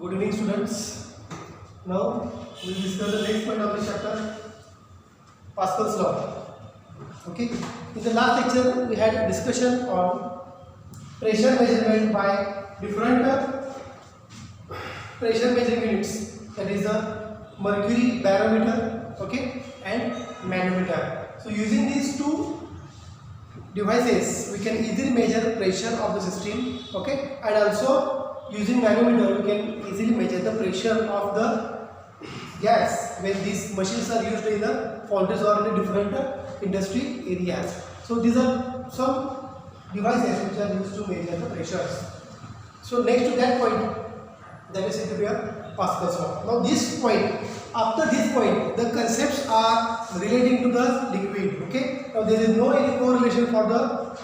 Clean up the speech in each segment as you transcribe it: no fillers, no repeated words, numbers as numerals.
Good evening, students. Now we will discuss the next point of the chapter, Pascal's law. Okay. In the last lecture, we had a discussion on pressure measurement by different pressure measuring units. That is the mercury barometer, okay, and manometer. So using these two devices, we can easily measure pressure of the system, okay, and also using manometer, we can easily measure the pressure of the gas when these machines are used in the foundries or in the different industry areas. So these are some devices which are used to measure the pressures. So next to that point, that is said to be a Pascal's law. Now this point, after this point, the concepts are relating to the liquid. Okay. Now there is no any correlation for the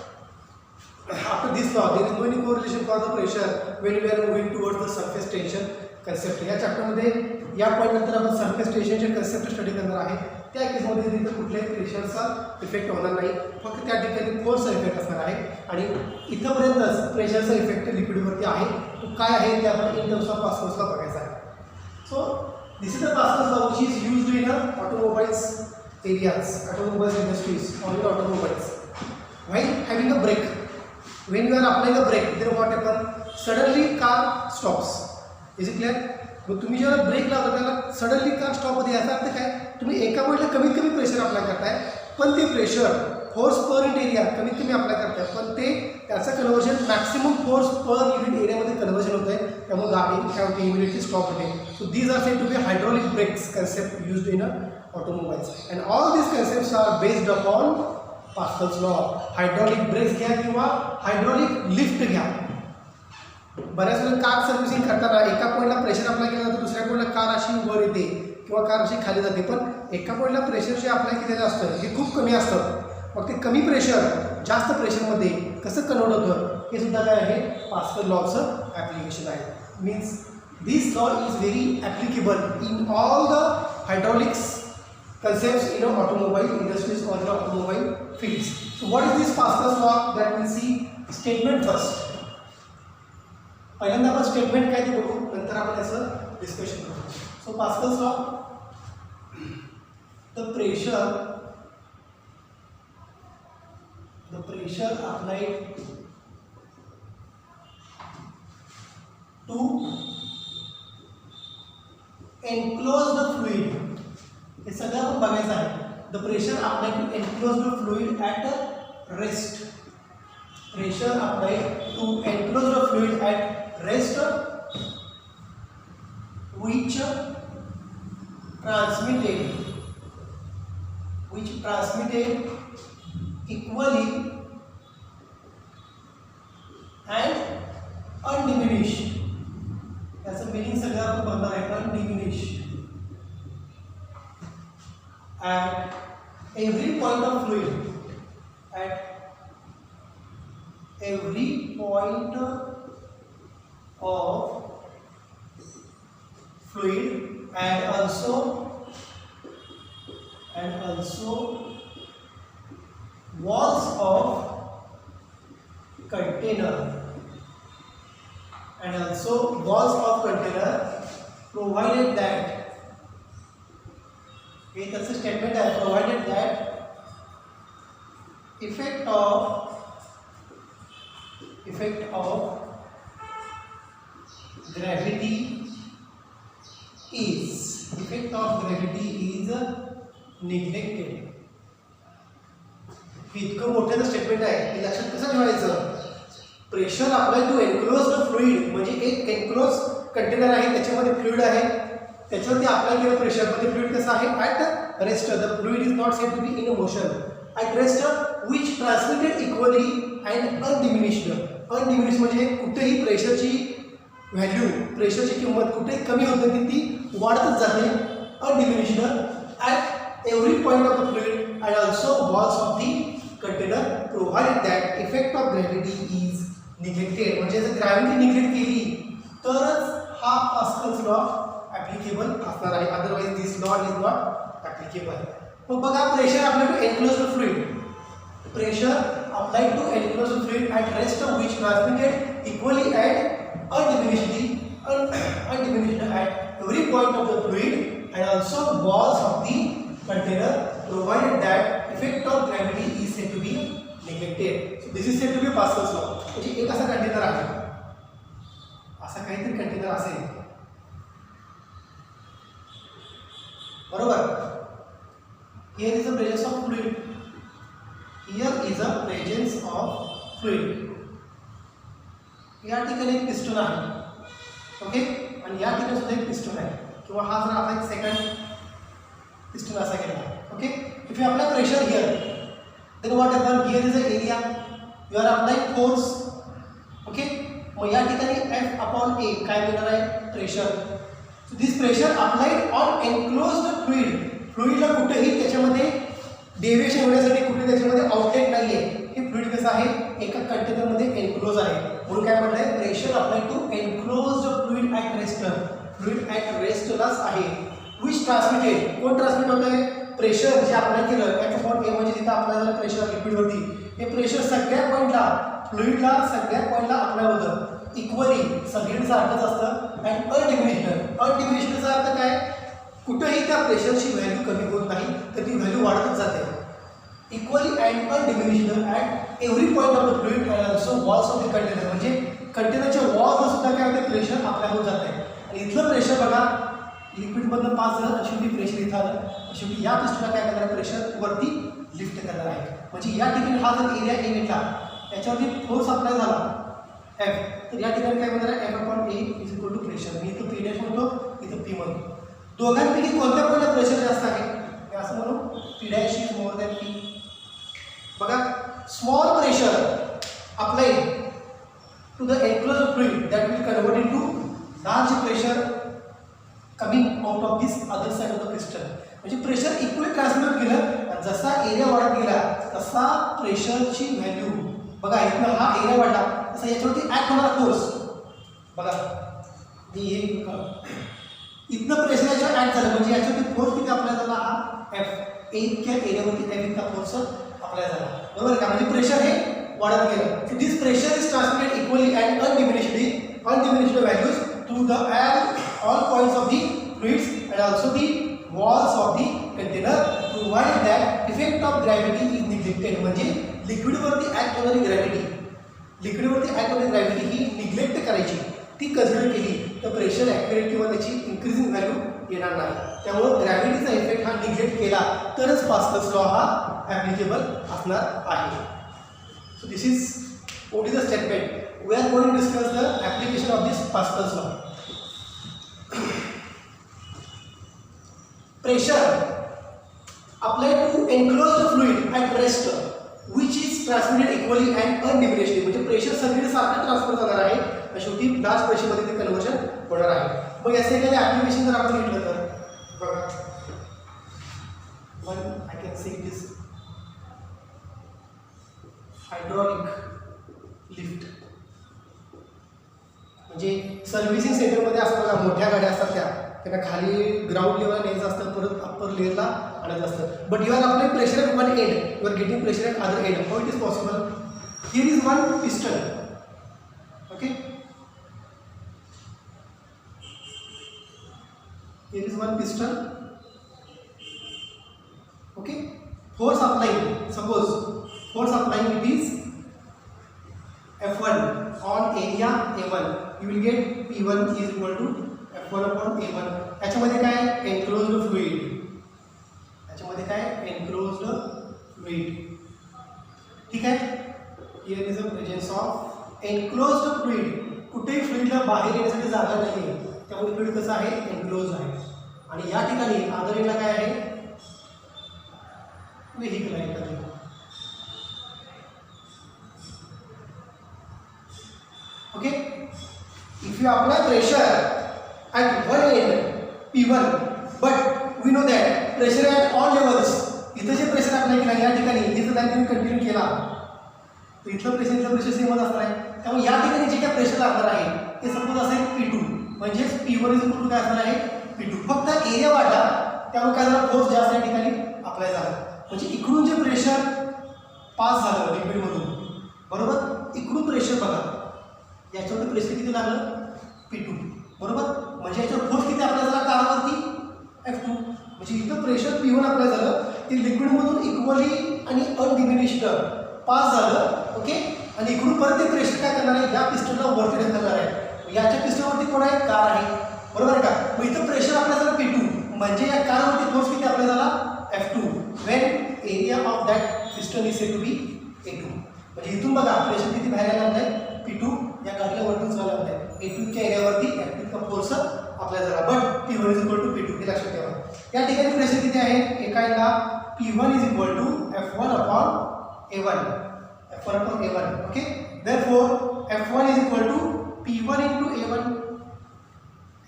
after this law, there is no any correlation for the pressure when we are moving towards the surface tension concept. या chapter मध्ये या point नंतर आपण surface टेन्शनचे concept study करणार आहे. त्या केस मध्ये तिथे कुठल्याही प्रेशरचा इफेक्ट होणार नाही, फक्त त्या ठिकाणी फोर्सचा इफेक्ट असणार आहे. आणि इथपर्यंतच प्रेशरचा इफेक्ट लिक्विडवरती आहे. तो काय आहे ते आपण in terms of Pascal's law बघायचा आहे. So this is the Pascal's law which is used in automobiles areas, automobiles industries, only automobiles. While having a brake, when you are applying a brake, then what happen? Suddenly car stops. Is it clear? मग तुम्ही जेव्हा break लावता त्याला suddenly car stop होते, याचा अर्थ काय? तुम्ही एका पॉईंटला कमीत कमी प्रेशर अप्लाय करताय, पण ते pressure force per unit area कमीत कमी अप्लाय करताय, पण ते त्याचं conversion maximum force per unit एरियामध्ये कन्वर्जन होत आहे. त्यामुळे गाडी काय होते, इमिडिएटली स्टॉप होते. So these are said to be hydraulic brakes concept used in automobiles, and all these concepts are based upon Pascal's law. Hydraulic brakes घ्या किंवा हायड्रॉलिक लिफ्ट घ्या. बऱ्याच वेळेला कार सर्व्हिसिंग करताना एका पॉईंटला प्रेशर अप्लाय केलं जातं, दुसऱ्या पॉईंटला कार अशी वर येते किंवा कार अशी खाली जाते, पण एका पॉईंटला प्रेशर जे अप्लाय केलेलं असतं हे खूप कमी असतं. मग ते कमी प्रेशर जास्त प्रेशरमध्ये कसं कन्वर्ट होतं हे सुद्धा काय आहे, पास्कल लॉचं ॲप्लिकेशन आहे. Means this law is very applicable in all the hydraulics concepts in automobile industries or the automobile fields. So what is this Pascal's law? That we'll see statement first. पहिल्यांदा आपण statement काय ते बघू, नंतर आपण याचं discussion करू. So Pascal's law, the pressure applied to enclose the fluid, हे सगळं आपण बघायचं आहे. The pressure applied to enclose the fluid at rest. Pressure applied to enclose the fluid at rest which transmitted equally and undiminished. याचं meaning सगळं आपण बघणार आहे. undiminished at every point of fluid, at every point of fluid, and also walls of container, provided that एक ऐसे statement है, provided that effect of gravity is neglected. इतकं मोठं स्टेटमेंट आहे, हे लक्षात कसं ठेवायचं. Pressure apply to enclose the fluid म्हणजे एक एनक्लोज कंटेनर आहे, त्याच्यामध्ये फ्लुइड आहे, त्याच्यावरती अप्लाय केलं प्रेशर, मध्ये फ्लुइड कसं आहे, at rest. The fluid is not said to be in motion. At rest which transmitted equally and undiminished. Undiminished म्हणजे कुठेही प्रेशरची व्हॅल्यू, प्रेशरची किंमत कुठेही कमी होत नाही, ती वाढतच जाते. Undiminished at every point of the fluid and also walls of the container, provided that effect of gravity is neglected. म्हणजे जर ग्रॅव्हिटी निग्लेक्ट केली तरच हा पास्कल्स लॉ ॲप्लिकेबल असणार आहे, otherwise this law is not applicable. मग बघा, pressure applied to enclose the fluid, pressure applied to enclose the fluid at rest which transmitted equally and undiminished undiminished at every point of the fluid and also walls of the container, provided that effect of gravity is said to be neglected. So this is said to be Pascal's law. म्हणजे एक असा container आहे, असा काहीतरी container असेल, बरोबर. Here is the presence of fluid. Here is the presence of fluid. या ठिकाणी एक पिस्टन आहे, ओके, आणि या ठिकाणी सुद्धा एक पिस्टन आहे, किंवा हा जर आता एक सेकंड पिस्टन असा केला, okay. If you apply pressure here, then what happen, here is a area, you are applying force, okay. मग या ठिकाणी F अपॉन A काय मिळणार आहे, pressure. So this pressure applied on enclosed fluid. फ्लुइडला कुठेही त्याच्यामध्ये डेव्हिएशन होण्यासाठी कुठे त्याच्यामध्ये आउटलेट नाही आहे. हे फ्लुइड कसं आहे, एका कंटेनरमध्ये एनक्लोज आहे, म्हणून काय म्हटलंय, pressure applied to enclosed fluid at rest. Fluid at रेस्टलाच आहे. विच ट्रान्समिटेड, कोण ट्रान्समिट होत आहे, प्रेशर जे अप्लाय केलं F अपॉन A म्हणजे तिथं अप्लाय झालं प्रेशर लिक्विडवरती, हे प्रेशर सगळ्या पॉईंटला, फ्लुइडला सगळ्या पॉईंटला अप्लाय होतं इक्वली, सगळीकडे सारखंच असतं. And undiminished. अनडिमिनिश्डचा अर्थ काय, कुठेही त्या प्रेशरची व्हॅल्यू कमी होत नाही, तर ती व्हॅल्यू वाढतच जाते. Equally and undiminished at every point of the fluid and also walls of the container. म्हणजे कंटेनरच्या वॉल्सला सुद्धा काय होते, प्रेशर अप्लाय होत जाते. आणि इथलं प्रेशर बघा, लिक्विडमधनं पास झालं, शेवटी प्रेशर इथं आलं, शेवटी या पिस्टनला काय करणार, प्रेशर वरती लिफ्ट करणार आहे. म्हणजे या ठिकाणी हा जर एरिया A घेतला, त्याच्यावरती फोर्स अप्लाय झाला F, तर या ठिकाणी काय म्हणणार आहे, F upon A is equal to pressure. मी इथं P डॅश म्हणतो, इथं P म्हणतो. दोघांपैकी कोणत्या पॉईंटला प्रेशर जास्त आहे, हे असं म्हणू, P dash is more than P. बघा, small pressure applied to the enclosed fluid that will convert into large pressure coming out of this other side of the piston. म्हणजे प्रेशर इक्वली ट्रान्समिट केलं, जसा area वाढत गेला तसा प्रेशरची value बघा, इथनं हा एरिया वाढला तसा याच्यावरती ॲक्ट होणारा फोर्स बघा, मी हे इथनं प्रेशर याच्यावर ॲक्ट झालं, म्हणजे याच्यावरती फोर्स किती अप्लाय झाला, हा F. इतक्या एरियावरती F इतका फोर्स अप्लाय झाला, बरोबर का. म्हणजे प्रेशर हे वाढत गेलं. So this pressure is transmitted equally and undiminished values through the all points of the fluids and also the walls of the container, provided that effect of gravity is neglected. म्हणजे लिक्विडवरती act होणारी gravity, लिक्विडवरती act होणारी gravity ही neglect करायची, ती consider केली तर pressure accurate किंवा त्याची increasing value येणार नाही. त्यामुळे ग्रॅव्हिटीचा इफेक्ट हा निग्लेक्ट केला तरच पास्कल्स लॉ हा ॲप्लिकेबल असणार आहे. So this is only the statement. We are going to discuss the application of this Pascal's law. Pressure applied to enclosed fluid at rest which is transmitted equally and undiminished. म्हणजे pressure सगळीकडे सारखं transfer होणार आहे आणि शेवटी large प्रेशरमध्ये ते conversion होणार आहे. मग याचं एखादं ॲप्लिकेशन जर आपण घेतलं तर बघा, one I can say it is hydraulic lift. म्हणजे सर्व्हिसिंग सेंटरमध्ये असतात बघा, मोठ्या गाड्या असतात त्यांना खाली ग्राउंड लेवल न्यायचं असतं, परत अप्पर लेअरला आणायचं असतं. But you are applying pressure at one end, you are getting pressure at other end. How it is possible, here is one piston, okay, here is one piston, okay. Force applying, suppose force applying it is F1 on area A1, you will get P1 is equal to F1 upon A1. याच्यामध्ये काय, enclosed fluid, याच्यामध्ये काय, enclosed fluid, ठीक आहे. Here is a presence of enclosed fluid. कुठेही फ्लुइडला बाहेर येण्यासाठी जागा नाही आहे, त्यामुळे फ्लुइड कसं आहे, एनक्लोज आहे. आणि या ठिकाणी अदर एंडला काय आहे, व्हेहिकल आहे. Okay, if you apply pressure at one end P1, but we know that pressure at all levels, इथं जे प्रेशर अप्लाय केला या ठिकाणी इथं जर तुम्ही कंटिन्यू केला तर इथलं प्रेशर सेमच असणार आहे. त्यामुळे या ठिकाणी जे काय प्रेशर लागणार आहे ते सपोज असेल P2, म्हणजेच P1 इज इक्वल टू काय असणार आहे, P2. फक्त एरिया वाढला त्यामुळे काय झालं, फोर्स जास्त या ठिकाणी अप्लाय झाला. म्हणजे इकडून जे प्रेशर पास झालं लिक्विडमधून, बरोबर, इकडून प्रेशर बघा, याच्यावर प्रेशर किती लागलं, P2. बरोबर. म्हणजे याच्यावर फोर्स किती अप्लाय झाला कारावरती F2. म्हणजे इथं प्रेशर P1 अप्लाय झालं ते लिक्विडमधून इक्वली आणि अनडिमिनिश्ड पास झालं. ओके. आणि इकडून परत ते प्रेशर काय करणार आहे, या पिस्टनला वरती ढकलणार आहे. याच्या पिस्टनवरती कोण आहे, कार आहे. बरोबर आहे का. मग इथं प्रेशर अप्लाय झालं P2 म्हणजे या कारवरती फोर्स किती अप्लाय झाला F2 when area of that piston is said to be A2. म्हणजे इथून बघा प्रेशर किती बाहेर यायला लागलाय P2 या गाडीला वरतून जायला लागलाय. A2 च्या एरियावरती F2 चा फोर्स अप्लाय झाला. But P1 is equal to P2 हे लक्षात ठेवा. या ठिकाणी प्रेशर किती आहे, एका एंडला P1 is equal to F1 upon A1. F1 upon A1. Okay. Therefore, F1 is equal to P1 into A1.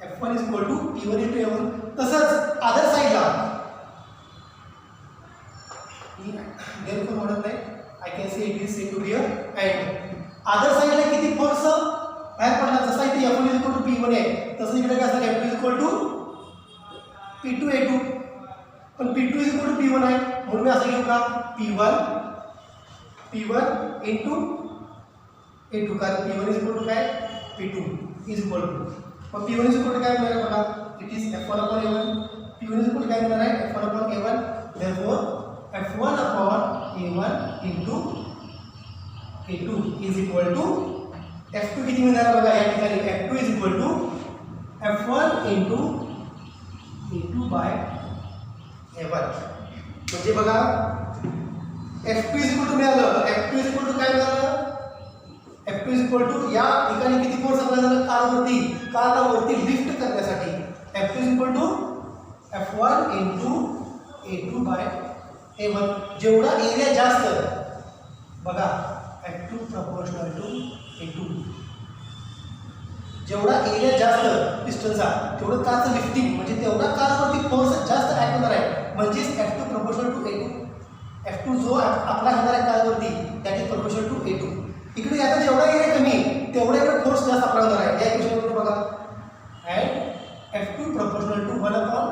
F1 is equal to P1 into A1. तसंच अदर साइडला therefore म्हणत नाही, I can say it is said to be a and. Other साइडला किती force बाहेर पडला, जसा इथे F1 is equal to P1 आहे तसं इकडे काय असेल F2 is equal to P2 A2. पण P2 is equal to P1 आहे म्हणून मी असं घेऊ का P1 into A2 कारण P1 is equal to काय P2 is equal to. मग P1 is equal to काय मिळणार बघा, it is F1 upon A1. P1 is equal to काय मिळणार आहे F1 upon A1. therefore F1 upon A1 into A2 is equal to F2 किती मिळणार बघा या ठिकाणी F2 is equal to F1 into A2 by A1. म्हणजे बघा F2 is equal to मिळालं. F2 is equal to काय मिळालं, F2 is equal to या ठिकाणी किती फोर्स अप्लाय झाला कारला वरती लिफ्ट करण्यासाठी F2 is equal to F1 into A2 by A1. जेवढा एरिया जास्त बघा F2 proportional to A2. जेवढा एरिया जास्त पिस्टनचा तेवढं कारचं लिफ्टिंग म्हणजे तेवढा कारवरती फोर्स जास्त ऍक्ट होणार आहे. म्हणजेच F2 proportional to A2. F2 जो अप्लाय होणार आहे कारवरती that is proportional to A2. इकडे याचा जेवढा एरिया कमी तेवढा इकडे फोर्स जास्त अप्लाय होणार आहे. या इक्वेशनवरून बघा and F2 proportional to 1 upon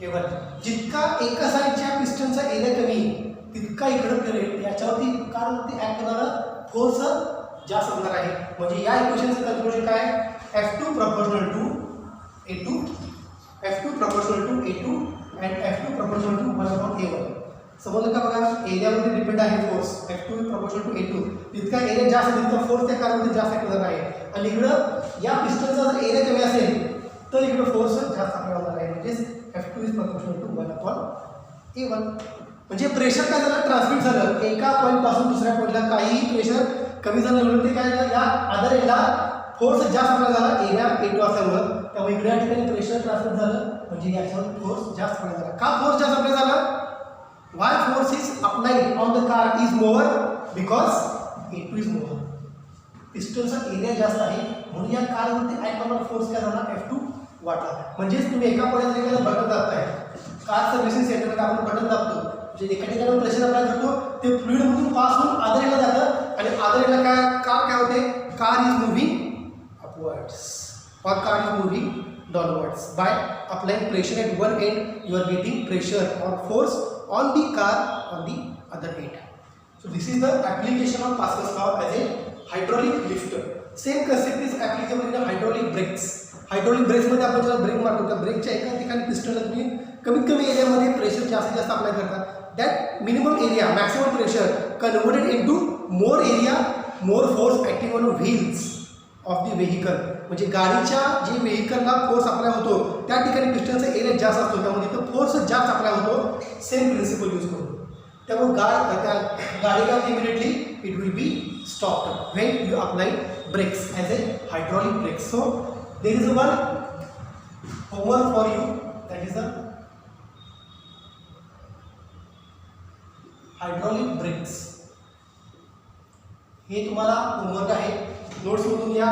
A1. जितका एका साईडच्या पिस्टनचा एरिया कमी तितका इकडे याच्यावरती कारवरती ऍक्ट होणारा फोर्स जास्त होणार आहे. म्हणजे या इक्वेशनचं कन्क्लुजन काय F2 proportional to A2, F2 proportional to A2 and F2 proportional to 1 upon A1. समजलं का बघा एरियावरती डिपेंड आहे force F2 proportional to A2. जितका एरिया जास्त तितका फोर्स त्या कारवरती जास्त ऍक्ट होणार आहे. आणि इकडं या पिस्टनचा जर एरिया कमी असेल तर इकडं फोर्स जास्त अप्लाय होणार आहे. म्हणजेच F2 is proportional to 1 upon A1. म्हणजे प्रेशर काय झालं ट्रान्समिट झालं एका पॉईंट पासून दुसऱ्या पॉईंटला. काहीही प्रेशर कमी झालं म्हणून ते काय झालं या अदर एंडला फोर्स जास्त अप्लाय झाला एरिया A2 असल्यामुळं. त्यामुळे इकडे या ठिकाणी प्रेशर ट्रान्समिट झालं म्हणजे याच्यावर फोर्स जास्त अप्लाय झाला. का फोर्स जास्त अप्लाय झाला, why force is applied on the car is more because A2 is more. पिस्टनचा एरिया जास्त आहे म्हणून या कारवरती ऍक्ट होणारा फोर्स काय झाला F2 वाढला. म्हणजेच तुम्ही एका पॉईंटला एखादं बटन दाबताय कार सर्व्हिसिंग सेंटरमध्ये आपण बटन दाबतो म्हणजे एका ठिकाणी प्रेशर अप्लाय करतो ते फ्लुइडमधून पास होऊन अदर एंडला जातं आणि अदर एंडला काय कार काय होते car is moving upwards or car is moving downwards. By applying pressure at one end you are getting pressure or force on the car on the other end. So this is the application of Pascal's law as a hydraulic lifter. Same concept is applicable in hydraulic brakes. Hydraulic ब्रेक्समध्ये आपण जेव्हा break मारतो त्या ब्रेकच्या एका ठिकाणी पिस्टनला तुम्ही कमीत कमी एरियामध्ये प्रेशर जास्त अप्लाय करता. That minimum area maximum pressure converted into more area more force acting on wheels of the vehicle. म्हणजे गाडीच्या जे व्हेकलला फोर्स अप्लाय होतो त्या ठिकाणी पिस्टनचा एरिया जास्त असतो त्यामुळे तिथं फोर्स जास्त अप्लाय होतो. सेम प्रिन्सिपल यूज करून त्यामुळे गाडीला immediately it will be stopped when you apply brakes as a hydraulic brakes. So there is one homework for you, that is the hydraulic brakes. हे तुम्हाला होमवर्क आहे. नोट्समधून या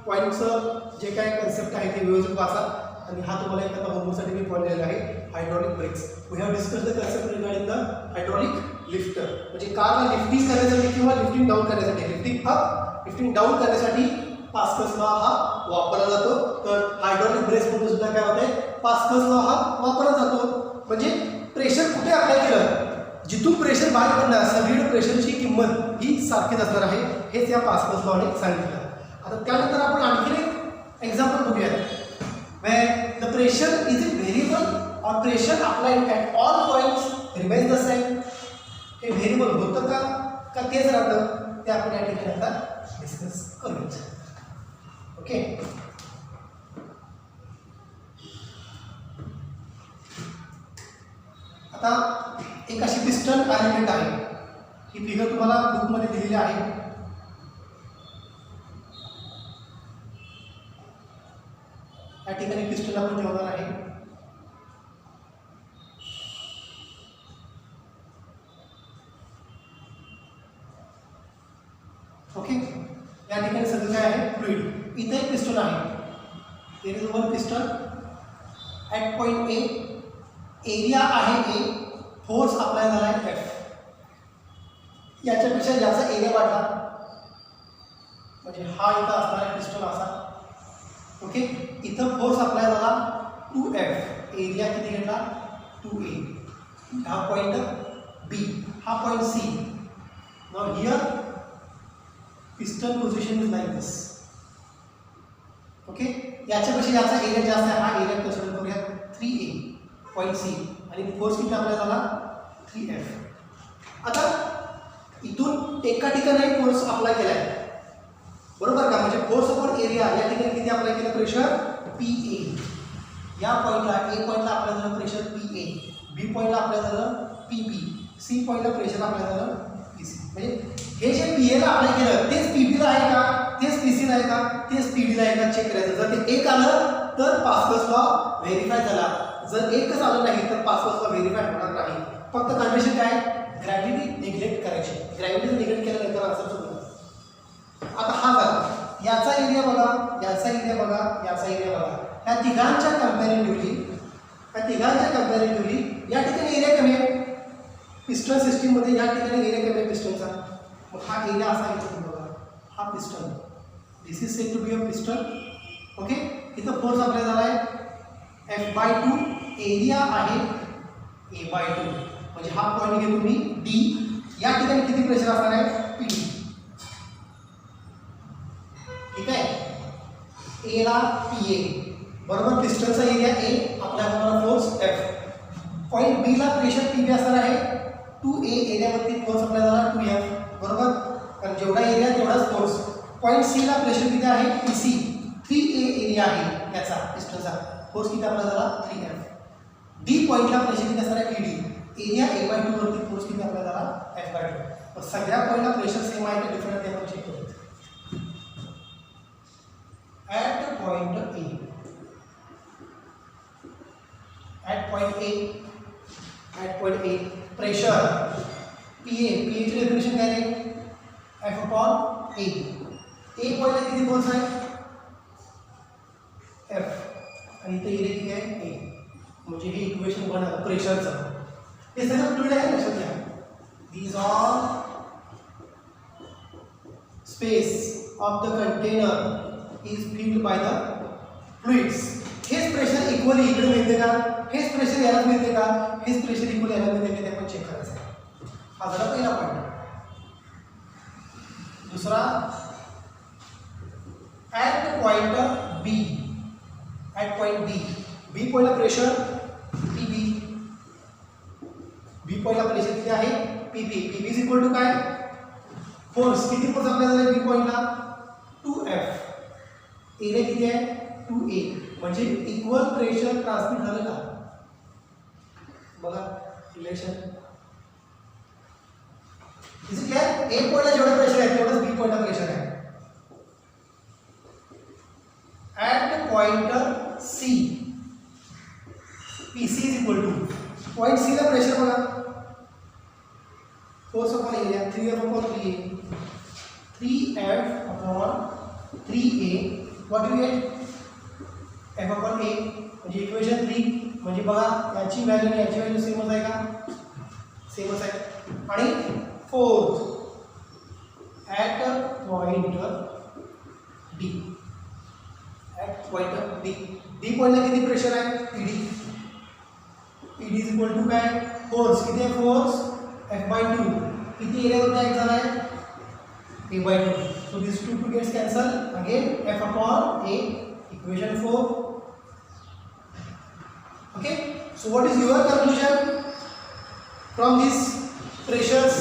पॉईंटचं जे काय कन्सेप्ट आहे ते व्यवस्थित वाचा आणि हा तुम्हाला एखादा होमवर्कसाठी मी पॉईंट दिलेला आहे hydraulic brakes. We have discuss the concept regarding the hydraulic lifter. म्हणजे कारला लिफ्टिंग करण्यासाठी किंवा लिफ्टिंग डाऊन करण्यासाठी लिफ्टिंग अप लिफ्टिंग डाऊन करण्यासाठी पास्कल्स लॉ हा वापरला जातो. तर हायड्रॉलिक ब्रेक्समध्ये सुद्धा काय होते पास्कल्स लॉ हा वापरला जातो. म्हणजे प्रेशर कुठे अप्लाय केलं जिथून प्रेशर बाहेर पडणार सगळीकडे प्रेशरची किंमत ही सारखीच असणार आहे हेच या पास्कल्स लॉने सांगितलं. आता त्यानंतर आपण आणखी एक एक्झाम्पल बघूयात. where the pressure is it variable or pressure applied at all points remains the same. हे व्हेरिएबल होतं का तेच राहतं ते आपण या ठिकाणी आता डिस्कस करूया. ओके. आता एक अशी पिस्टन अरेंजमेंट आहे. ही फिगर तुम्हाला बुकमध्ये दिलेली आहे. या ठिकाणी पिस्टन आपण ठेवणार आहे. ओके. या ठिकाणी सगळं काय आहे फ्लुइड. इथे एक पिस्टन आहे. There is one piston at point A. Area आहे ए. फोर्स अप्लाय झाला आहे एफ. याच्यापेक्षा जास्त एरिया वाढला म्हणजे हा इथं असणार आहे पिस्टन असा. ओके. इथं फोर्स अप्लाय झाला 2F. एरिया किती घेतला 2A. हा पॉइंट बी. हा point C. Now here piston position is like this. Okay. याच्यापेक्षा याचा एरिया जास्त आहे. हा एरिया कन्सिडर करूया 3A पॉइंट सी. आणि फोर्स किती अप्लाय झाला 3F. आता इथून एका ठिकाणी फोर्स अप्लाय केला आहे बरोबर का. म्हणजे फोर्स अपॉन एरिया या ठिकाणी किती अप्लाय केलं प्रेशर PA. या पॉईंटला ए पॉईंटला अप्लाय झालं प्रेशर PA. बी पॉईंटला अप्लाय झालं PP. सी पॉईंटला प्रेशर अप्लाय झालं PC. म्हणजे हे जे PA ला अप्लाय केलं तेच PP ला आहे का, तेच PC ला आहे का, तेच PD ला आहे का चेक करायचं. जर ते एक आलं तर पास्कल्स लॉ व्हेरीफाय झाला. जर एकच आलं नाही तर पास्कल्स लॉ व्हेरीफाय होणार नाही. फक्त कंडिशन काय ग्रॅव्हिटी निग्लेक्ट करायची. ग्रॅव्हिटी निग्लेक्ट केल्यानंतर आन्सर होतं. आता हा झाला. याचा एरिया बघा, याचा एरिया बघा, याचा एरिया बघा. या तिघांच्या कंपॅरेटिव्हली या ठिकाणी एरिया कमी आहे पिस्टन सिस्टीममध्ये. या ठिकाणी एरिया कमी आहे पिस्टनचा. मग हा एरिया असा आहे बघा. हा piston. This is said to be a piston. Okay. इथं फोर्स अप्लाय झाला आहे F/2. एरिया आहे A/2. म्हणजे हा पॉईंट घेतो मी D. या ठिकाणी किती प्रेशर असणार आहे PD. ठीक आहे. ए ला PA बरोबर. पिस्टनचा एरिया A आपल्या होणारा फोर्स F. पॉईंट बी ला प्रेशर PB असणार आहे 2A. एरियावरती फोर्स अप्लाय झाला 2F बरोबर. कारण जेवढा एरिया तेवढाच फोर्स. पॉईंट सी ला प्रेशर किती आहे PC. 3A एरिया आहे याचा पिस्टनचा. फोर्स किती अप्लाय झाला 3F. डी पॉईंटला प्रेशर किती असणार आहे PD. एरिया A/2 वरती फोर्स किती अप्लाय झाला F/2. सगळ्या पॉईंटला प्रेशर सेम आहे का डिफरंट आहे आपण चेक करू. At point A, pressure PA ची डेफिनेशन काय आहे F/A. A पॉइंटला किती फोर्स आहे F आणि इथे एरिया किती आहे A. म्हणजे हे इक्वेशन 1 आहे प्रेशरचं. हे सगळं फ्लुइड आहे लक्षात घ्या. These are space of the container is filled by the fluids. हेच प्रेशर इक्वली इकडे मिळते का, हेच प्रेशर याला मिळते का, हेच प्रेशर इक्वली याला मिळते का ते आपण चेक करायचं. हा झाला पहिला पॉईंट. दुसरा at point B. At point B. B पॉइंटला प्रेशर PB. बी पॉइंटला प्रेशर किती आहे PB. PB is equal to काय फोर्स. किती फोर्स आपल्याला झाला बी पॉइंटला 2F. एरिया किती आहे 2A. म्हणजे इक्वल प्रेशर ट्रान्समिट झालं का बघा रिलेशन. Is clear. ए पॉइंटला जेवढं प्रेशर आहे तेवढंच बी पॉइंटला प्रेशर आहे. At point C PC is equal two point C ला प्रेशर बघा force upon area 3F upon 3A. 3F upon 3A. What you get F upon A. म्हणजे इक्वेशन 3. म्हणजे बघा याची व्हॅल्यू आणि याची व्हॅल्यू सेमच आहे का सेमच आहे. आणि fourth at point D. At point D. D पॉइंटला किती प्रेशर आहे PD. PD is equal to काय फोर्स. किती आहे फोर्स F/2. किती एरियावरती ॲक्ट झाला आहे A/2. So these two gets cancel. Again F upon A Equation 4. Okay. So what is your conclusion from these pressures?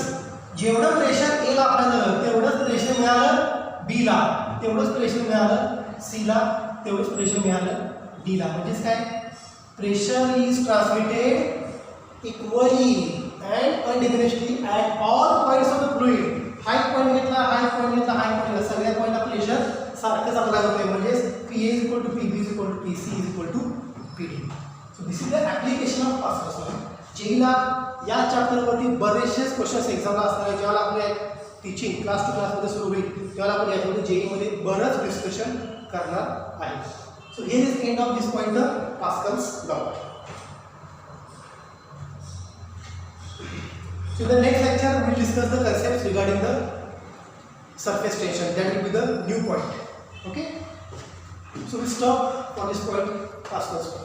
जेवढं प्रेशर ए ला आपल्याला झालं तेवढंच प्रेशर मिळालं बी ला, तेवढंच प्रेशर मिळालं सी ला, तेवढंच प्रेशर मिळालं डी ला. म्हणजेच काय, pressure is transmitted equally and undiminishedly at all points of the fluid. High point घेतला, हाय पॉईंट घेतला, हाय पॉईंट घेतला, सगळ्या पॉईंटला प्रेशर सारखंच अप्लाय होतंय. म्हणजेच P A is equal to P B is equal to P C is equal to P D. So this is the application of Pascal's law. जेईला या चॅप्टरवरती बरेचसेच क्वेश्चन्स एक्झामला असणार आहे. जेव्हा आपले टीचिंग क्लास टू क्लासमध्ये सुरू होईल तेव्हा आपण याच्यामध्ये जेईमध्ये बरंच डिस्कशन करणार आहे. So here is end of this point the Pascal's law. So the next lecture we will discuss the concepts regarding the surface tension. That will be the new point. Okay. So we stop for this point, Pascal's law.